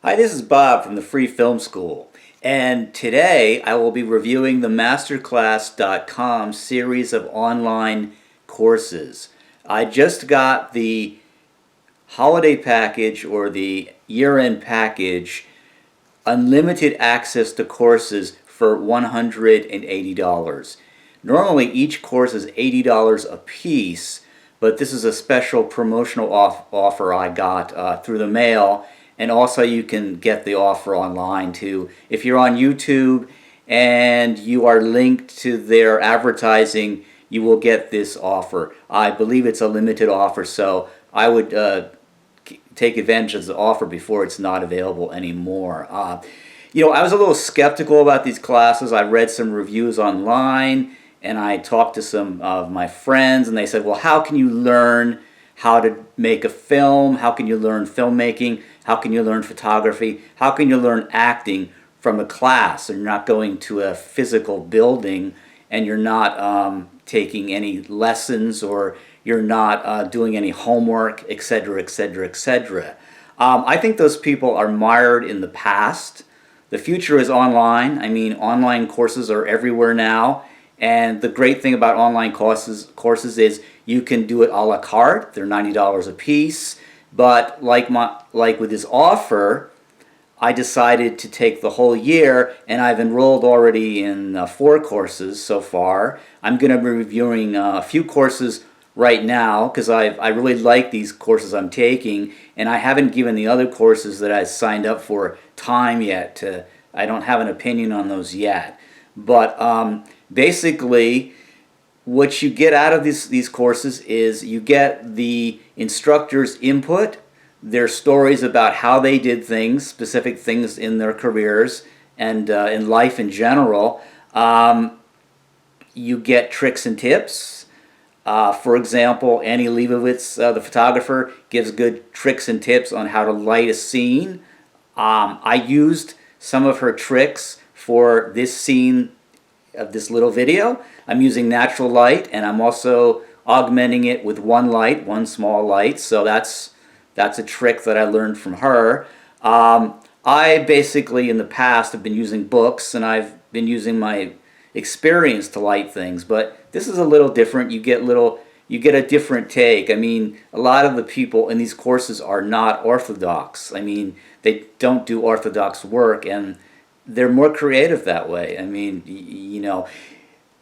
Hi, this is Bob from the Free Film School, and today I will be reviewing the MASTERCLASS.Com series of online courses. I just got the holiday package or the year-end package, unlimited access to courses for $180. Normally each course is $80 a piece, but this is a special promotional offer I got through the mail. And also you can get the offer online too. If you're on YouTube and you are linked to their advertising, you will get this offer. I believe it's a limited offer, so I would take advantage of the offer before it's not available anymore. I was a little skeptical about these classes. I read some reviews online and I talked to some of my friends, and they said, well, how can you learn how to make a film? How can you learn filmmaking? How can you learn photography? How can you learn acting from a class? And you're not going to a physical building, and you're not taking any lessons, or you're not doing any homework, etc., etc., etc. I think those people are mired in the past. The future is online. I mean, online courses are everywhere now. And the great thing about online courses is you can do it a la carte. They're $90 a piece. But like with this offer, I decided to take the whole year, and I've enrolled already in 4 courses so far. I'm going to be reviewing a few courses right now because I really like these courses I'm taking, and I haven't given the other courses that I signed up for time yet. I don't have an opinion on those yet. But basically, what you get out of these courses is you get the instructor's input, their stories about how they did things, specific things in their careers and in life in general. You get tricks and tips. For example, Annie Leibovitz, the photographer, gives good tricks and tips on how to light a scene. I used some of her tricks for this scene of this little video. I'm using natural light, and I'm also augmenting it with one small light. So that's a trick that I learned from her. I basically in the past have been using books, and I've been using my experience to light things, but this is a little different. You get a different take. I mean, a lot of the people in these courses are not orthodox. I mean, they don't do orthodox work, and they're more creative that way. I mean,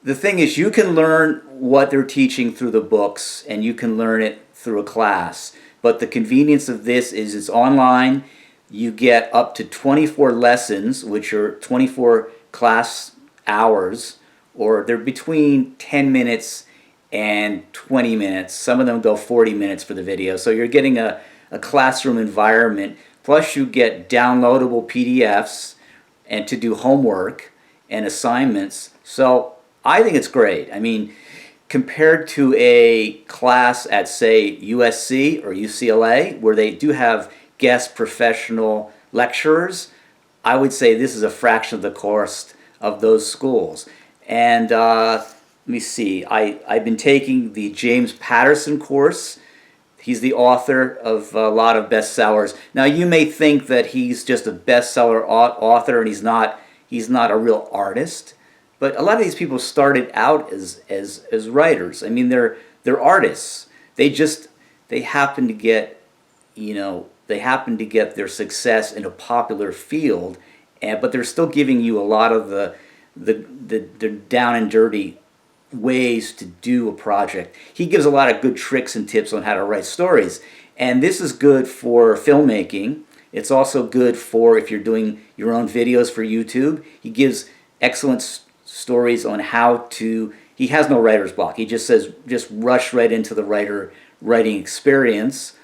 the thing is, you can learn what they're teaching through the books, and you can learn it through a class. But the convenience of this is it's online. You get up to 24 lessons, which are 24 class hours, or they're between 10 minutes and 20 minutes. Some of them go 40 minutes for the video. So you're getting a classroom environment. Plus you get downloadable PDFs and to do homework and assignments. So I think it's great. I mean, compared to a class at, say, USC or UCLA, where they do have guest professional lecturers, I would say this is a fraction of the cost of those schools. And let me see, I've been taking the James Patterson course. He's the author of a lot of bestsellers. Now, you may think that he's just a bestseller author and he's not a real artist. But a lot of these people started out as writers. I mean, they're artists. They happen to get, their success in a popular field, but they're still giving you a lot of the down and dirty ways to do a project. He gives a lot of good tricks and tips on how to write stories. And this is good for filmmaking. It's also good for if you're doing your own videos for YouTube. He gives excellent stories on how to, he has no writer's block. He just says, just rush right into the writing experience.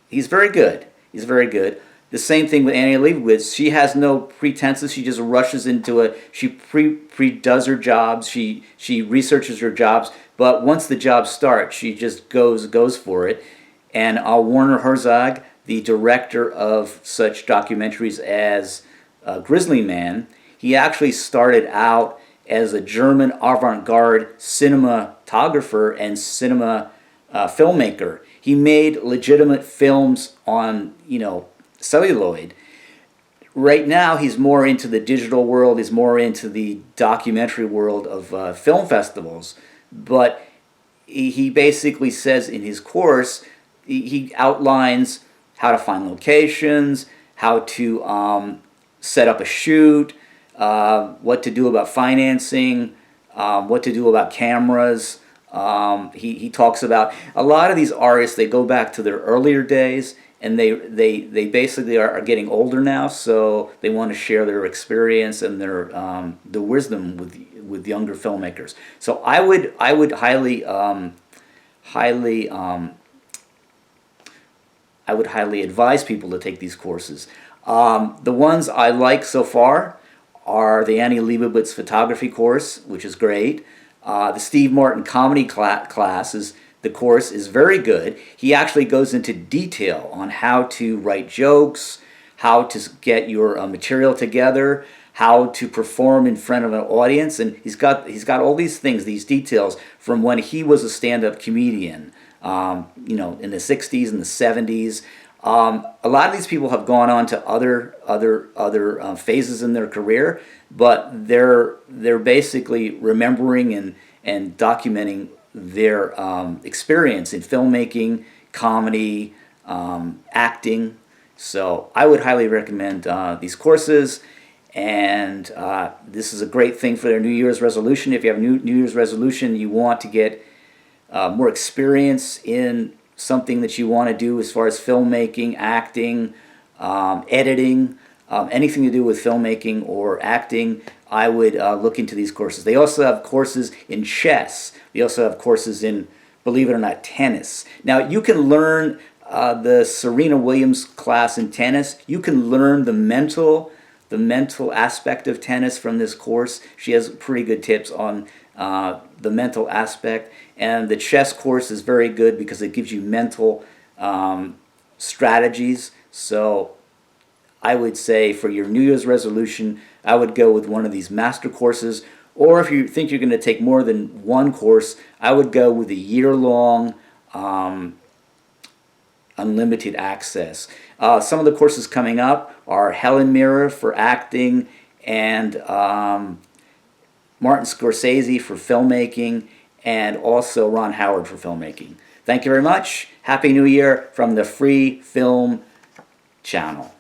He's very good. He's very good. The same thing with Annie Leibovitz. She has no pretenses. She just rushes into it. She pre-does her jobs. She researches her jobs. But once the job starts, she just goes for it. And Werner Herzog, the director of such documentaries as Grizzly Man, he actually started out as a German avant-garde cinematographer and cinema filmmaker. He made legitimate films on, celluloid, right now he's more into the digital world. He's more into the documentary world of film festivals. But he basically says in his course, he outlines how to find locations, how to set up a shoot, what to do about financing, what to do about cameras. He talks about a lot of these artists. They go back to their earlier days, and they basically are getting older now, so they want to share their experience and their wisdom with younger filmmakers. So I would highly advise people to take these courses. The ones I like so far are the Annie Leibovitz photography course, which is great. The Steve Martin comedy the course is very good. He actually goes into detail on how to write jokes, how to get your material together, how to perform in front of an audience, and he's got all these things, these details from when he was a stand-up comedian, in the '60s and the '70s. A lot of these people have gone on to other phases in their career, but they're basically remembering and documenting their experience in filmmaking, comedy, acting. So I would highly recommend these courses, and this is a great thing for their New Year's resolution. If you have a New Year's resolution, you want to get more experience in something that you want to do as far as filmmaking, acting, editing, anything to do with filmmaking or acting, I would look into these courses. They also have courses in chess. They also have courses in, believe it or not, tennis. Now, you can learn the Serena Williams class in tennis. You can learn the mental aspect of tennis from this course. She has pretty good tips on the mental aspect. And the chess course is very good because it gives you mental strategies. So I would say for your New Year's resolution, I would go with one of these master courses. Or if you think you're going to take more than one course, I would go with a year-long unlimited access. Some of the courses coming up are Helen Mirren for acting and Martin Scorsese for filmmaking, and also Ron Howard for filmmaking. Thank you very much. Happy New Year from the Free Film Channel.